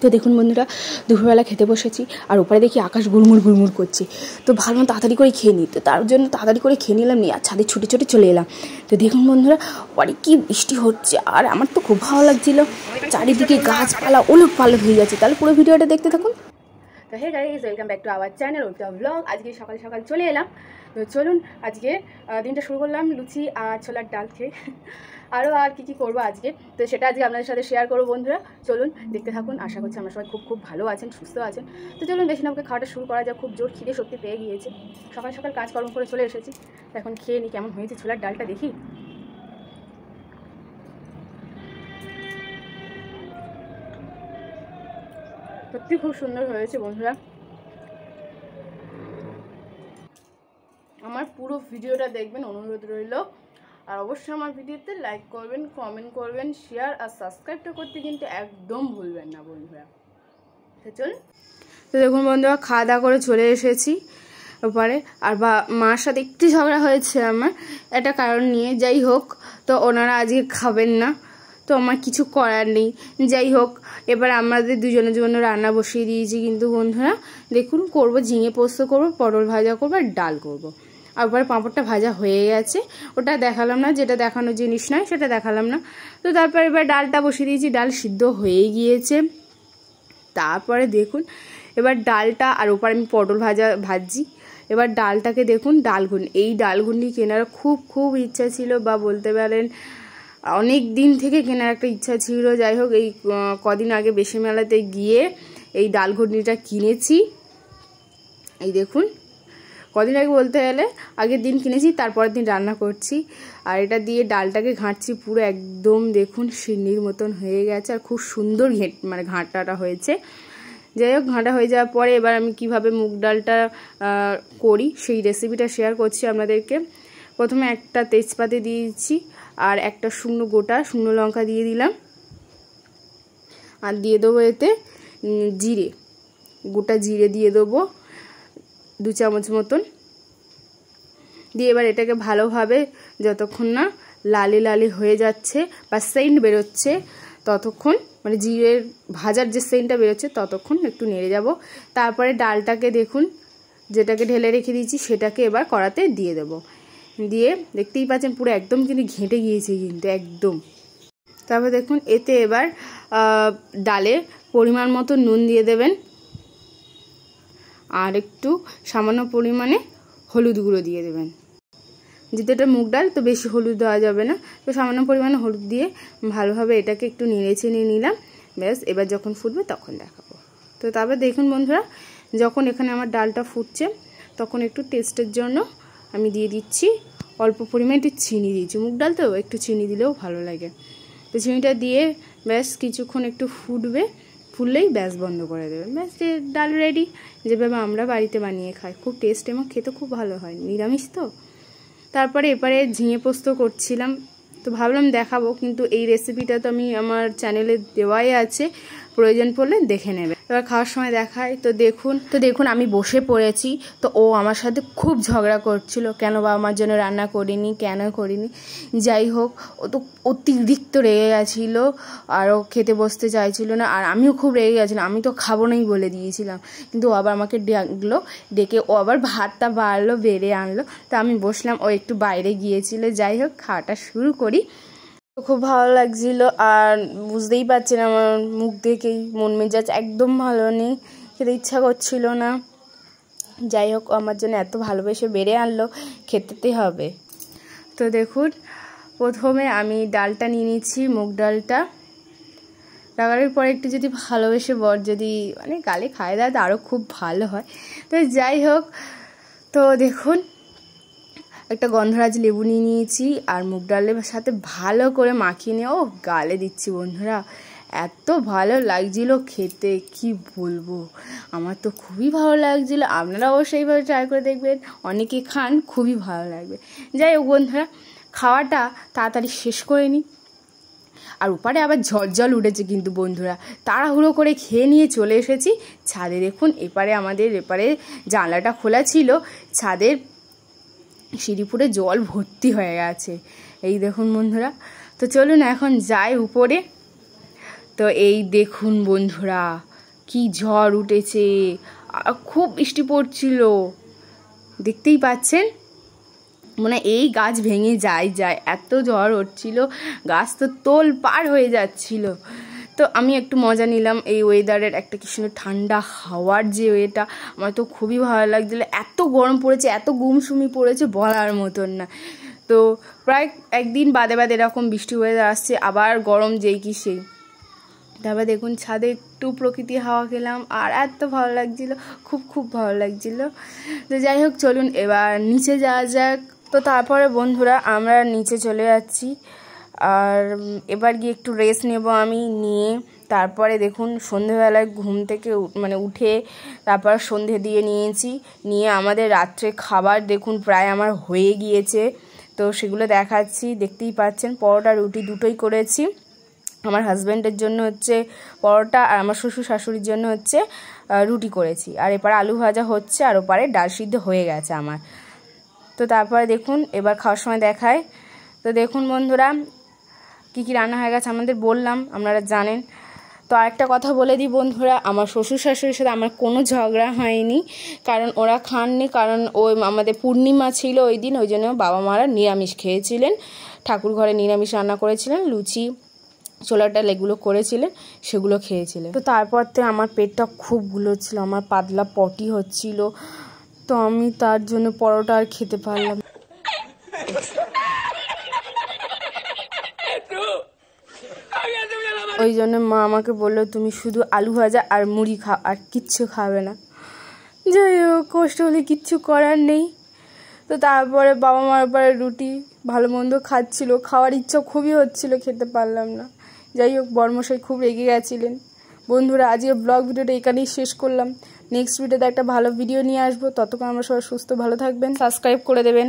তো দেখুন বন্ধুরা, দুপুরবেলা খেতে বসেছি আর ওপরে দেখি আকাশ গুড়মুড় গুড়মুড় করছে। তো ভাবলাম তাড়াতাড়ি করে খেয়ে নিই, তো তার জন্য তাড়াতাড়ি করে খেয়ে নিলাম, নিয়ে আর ছাদে ছুটে ছুটে চলে এলাম। তো দেখুন বন্ধুরা, পরে কি বৃষ্টি হচ্ছে আর আমার তো খুব ভালো লাগছিল, চারিদিকে গাছপালা ওলট পালট হয়ে যাচ্ছে। তাহলে পুরো ভিডিওটা দেখতে থাকুন। তো hey guys, welcome back to our channel ওটা ব্লগ। আজকে সকাল সকাল চলে এলাম। তো চলুন আজকে দিনটা শুরু করলাম লুচি আর ছোলার ডাল খেয়ে। আরও আর কী করবো আজকে, তো সেটা আজকে আপনাদের সাথে শেয়ার করবো বন্ধুরা। চলুন দেখতে থাকুন। আশা করছি আমরা সবাই খুব ভালো আছেন, সুস্থ আছেন। তো চলুন বেশি না খাওয়াটা শুরু করা যায়। খুব জোর খিদে সত্যি পেয়ে গিয়েছে, সকাল সকাল কাজকর্ম করে চলে এসেছি। তো এখন খেয়ে নিই কেমন হয়েছে ছোলার ডালটা, দেখি। সত্যি খুব সুন্দর হয়েছে বন্ধুরা। আমার পুরো ভিডিওটা দেখবেন, অনুরোধ রইল। আর অবশ্যই আমার ভিডিওতে লাইক করবেন, কমেন্ট করবেন, শেয়ার আর সাবস্ক্রাইবটা করতে কিন্তু একদম ভুলবেন না বন্ধুরা। তো চলুন। তো দেখুন বন্ধুরা, খাওয়া দাওয়া করে চলে এসেছি ওপারে। আর মার সাথে একটু ঝগড়া হয়েছে আমার একটা কারণ নিয়ে। যাই হোক, তো ওনারা আজকে খাবেন না, তো আমার কিছু করার নেই। যাই হোক, এবার আমাদের দুজনের জন্য রান্না বসিয়ে দিয়েছি। কিন্তু বন্ধুরা দেখুন, করব ঝিঙে পোস্ত করব, পটল ভাজা করবো আর ডাল করব। আবার পাঁপড়টা ভাজা হয়ে গেছে, ওটা দেখালাম না, যেটা দেখানোর জিনিস নয় সেটা দেখালাম না। তো তারপর এবার ডালটা বসিয়ে দিয়েছি, ডাল সিদ্ধ হয়ে গিয়েছে। তারপরে দেখুন এবার ডালটা, আর ওপর আমি পটল ভাজছি। এবার ডালটাকে দেখুন, এই ডালগুলি কেনার খুব ইচ্ছা ছিল, বা বলতে পারেন অনেক দিন থেকে কেনার একটা ইচ্ছা ছিল। যাই হোক, এই কদিন আগে বেশি মেলাতে গিয়ে এই ডাল ঘুগনিটা কিনেছি। এই দেখুন, কদিন আগে বলতে গেলে আগের দিন কিনেছি, তারপরের দিন রান্না করছি। আর এটা দিয়ে ডালটাকে ঘাঁটছি, পুরো একদম দেখুন সিন্নির মতন হয়ে গেছে। আর খুব সুন্দর ঘাঁটাটা হয়েছে। যাই হোক, ঘাঁটা হয়ে যাওয়ার পরে এবার আমি কিভাবে মুগ ডালটা করি সেই রেসিপিটা শেয়ার করছি আপনাদেরকে। প্রথমে একটা তেজপাতা দিয়ে দিচ্ছি, আর একটা শুকনো লঙ্কা দিয়ে দিলাম। আর দিয়ে দেবো এতে গোটা জিরে দিয়ে দেবো 2 চামচ মতন। দিয়ে এবার এটাকে ভালোভাবে, যতক্ষণ না লালি হয়ে যাচ্ছে বা সেন্ট বেরোচ্ছে ততক্ষণ, মানে জিরের ভাজার যে সেন্টটা বেরোচ্ছে ততক্ষণ একটু নেড়ে যাব। তারপরে ডালটাকে দেখুন, যেটাকে ঢেলে রেখে দিয়েছি সেটাকে এবার কড়াতে দিয়ে দেব। দিয়ে দেখতেই পাচ্ছেন পুরো একদম কিন্তু ঘেঁটে গিয়েছে, কিন্তু একদম। তারপর দেখুন এতে এবার ডালে পরিমাণ মতো নুন দিয়ে দেবেন, আর একটু সামান্য পরিমাণে হলুদ গুঁড়ো দিয়ে দেবেন। যেহেতু এটা মুগ ডাল, তো বেশি হলুদ দেওয়া যাবে না, তো সামান্য পরিমাণে হলুদ দিয়ে ভালোভাবে এটাকে একটু নেড়ে নিলাম। ব্যাস, এবার যখন ফুটবে তখন দেখাবো। তো তারপর দেখুন বন্ধুরা, যখন এখানে আমার ডালটা ফুটছে তখন একটু টেস্টের জন্য আমি দিয়ে দিচ্ছি অল্প পরিমাণে একটু চিনি দিয়েছি। মুগ ডাল তো একটু চিনি দিলেও ভালো লাগে। তো চিনিটা দিয়ে ব্যাস কিছুক্ষণ একটু ফুললেই ব্যাস বন্ধ করে দেবেন। ব্যাস, ডাল রেডি, যেভাবে আমরা বাড়িতে বানিয়ে খাই। খুব টেস্ট এবং খেতে খুব ভালো হয়, নিরামিষ তো। তারপরে এবারে ঝিঙে পোস্ত করছিলাম, তো ভাবলাম দেখাবো, কিন্তু এই রেসিপিটা তো আমি আমার চ্যানেলে দেওয়াই আছে, প্রয়োজন পড়লে দেখে নেবে। এবার খাওয়ার সময় দেখাই। তো দেখুন আমি বসে পড়েছি। তো ও আমার সাথে খুব ঝগড়া করছিল, কেন বা আমার জন্য রান্না করিনি, কেন করিনি। যাই হোক, ও তো অতিরিক্ত রেগে গেছিলো, আর ও খেতে বসতে চাইছিল না। আর আমিও খুব রেগে গেছিলাম, আমি তো খাবো নাই বলে দিয়েছিলাম। কিন্তু ও আবার আমাকে ডেকে ও আবার ভাতটা বেড়ে আনলো। তো আমি বসলাম, ও একটু বাইরে গিয়েছিল। যাই হোক, খাওয়াটা শুরু করি। খুব ভালো লাগছিল, আর বুঝতেই পারছেন আমার মুখ দেখেই মন মেজাজ একদম ভালো নেই, খেতে ইচ্ছা করছিল না। যাই হোক, আমার জন্য এত ভালোবেসে বেড়ে আনলো, খেতেই হবে। তো দেখুন, প্রথমে আমি ডালটা নিয়ে নিচ্ছি, মুগ ডালটা। লাগানোর পরে একটু যদি ভালোবেসে যদি মানে গালে খায় দেয় তো আরও খুব ভালো হয়। তো যাই হোক, তো দেখুন একটা গন্ধরাজ লেবু নিয়ে নিয়েছি, আর মুগ ডালের সাথে ভালো করে মাখিয়ে নিয়ে গালে দিচ্ছি বন্ধুরা। এত ভালো লাগছিল খেতে, কি বলবো, আমার তো খুবই ভালো লাগছিল। আপনারা অবশ্যই এইভাবে ট্রাই করে দেখবেন, অনেকে খান, খুবই ভালো লাগবে। যাই হোক বন্ধুরা, খাওয়াটা তাড়াতাড়ি শেষ করে নিই। আর উপরে আবার ঝড় উঠেছে কিন্তু বন্ধুরা, তাড়াহুড়ো করে খেয়ে নিয়ে চলে এসেছি ছাদে। দেখুন আমাদের এপারে জানলাটা খোলা ছিল, ছাদের সিঁড়িপুরে জল ভর্তি হয়ে গেছে। এই দেখুন বন্ধুরা। তো চলুন এখন যাই উপরে। তো এই দেখুন বন্ধুরা কি ঝড় উঠেছে, খুব বৃষ্টি পড়ছিল, দেখতেই পাচ্ছেন। মানে এই গাছ ভেঙে যায় এত ঝড় হচ্ছিল, গাছ তো তোল পার হয়ে যাচ্ছিল। তো আমি একটু মজা নিলাম এই ওয়েদারের, একটা কি সুন্দর ঠান্ডা হাওয়ার যে ওয়েটা, আমার তো খুবই ভালো লাগছিলো। এত গরম পড়েছে, এত গুমসুমি পড়েছে বলার মতন না। তো প্রায় একদিন বাদে এরকম বৃষ্টি ওয়েদার আসছে, আবার গরম যেই কি সেই। তারপর দেখুন ছাদে একটু প্রকৃতি হাওয়া খেলাম, আর এত ভালো লাগছিলো, খুব ভালো লাগছিলো। তো যাই হোক, চলুন এবার নিচে যাওয়া যাক। তো তারপরে বন্ধুরা আমরা নিচে চলে যাচ্ছি, আর এবার গিয়ে একটু রেস্ট নেব আমি। নিয়ে তারপরে দেখুন সন্ধেবেলায় ঘুম থেকে উঠে তারপর সন্ধে দিয়ে নিয়েছি। নিয়ে আমাদের রাত্রে খাবার দেখুন প্রায় আমার হয়ে গিয়েছে, তো সেগুলো দেখাচ্ছি। দেখতেই পাচ্ছেন পরোটা রুটি দুটোই করেছি। আমার হাজব্যান্ডের জন্য হচ্ছে পরোটা, আর আমার শ্বশুর শাশুড়ির জন্য হচ্ছে রুটি করেছি। আর এপারে আলু ভাজা হচ্ছে, আর ওপারে ডাল সিদ্ধ হয়ে গেছে আমার। তো তারপরে দেখুন এবার খাওয়ার সময় দেখায়। তো দেখুন বন্ধুরা কি রান্না হয়ে গেছে আমাদের, বললাম আপনারা জানেন। তো আরেকটা কথা বলে দিই বন্ধুরা, আমার শ্বশুর শাশুড়ির সাথে আমার কোনো ঝগড়া হয়নি, কারণ ওরা খাননি। কারণ ওই আমাদের পূর্ণিমা ছিল ওই দিন, ওই জন্য বাবা মারা নিরামিষ খেয়েছিলেন। ঠাকুর ঘরে নিরামিষ রান্না করেছিলেন, লুচি ছোলার ডাল এগুলো করেছিলেন, সেগুলো খেয়েছিলেন। তো তারপর থেকে আমার পেটটা খুব গুলোচ্ছিল, আমার পাতলা পটি হচ্ছিল, তো আমি তার জন্য পরোটা আর খেতে পারলাম। ওই জন্য মা আমাকে বললো তুমি শুধু আলু ভাজা আর মুড়ি খাও, আর কিচ্ছু খাবে না। যাই হোক, কষ্ট হলে কিচ্ছু করার নেই। তো তারপরে বাবা মার পরে রুটি ভালো মন্দ খাচ্ছিল, খাওয়ার ইচ্ছা খুবই হচ্ছিল, খেতে পারলাম না। যাই হোক, বর্মশাই খুব রেগে গেছিলেন। বন্ধুরা আজকের ব্লগ ভিডিওটা এখানেই শেষ করলাম। নেক্সট ভিডিওতে একটা ভালো ভিডিও নিয়ে আসবো। ততক্ষণ আমরা সবাই সুস্থ ভালো থাকবেন, সাবস্ক্রাইব করে দেবেন।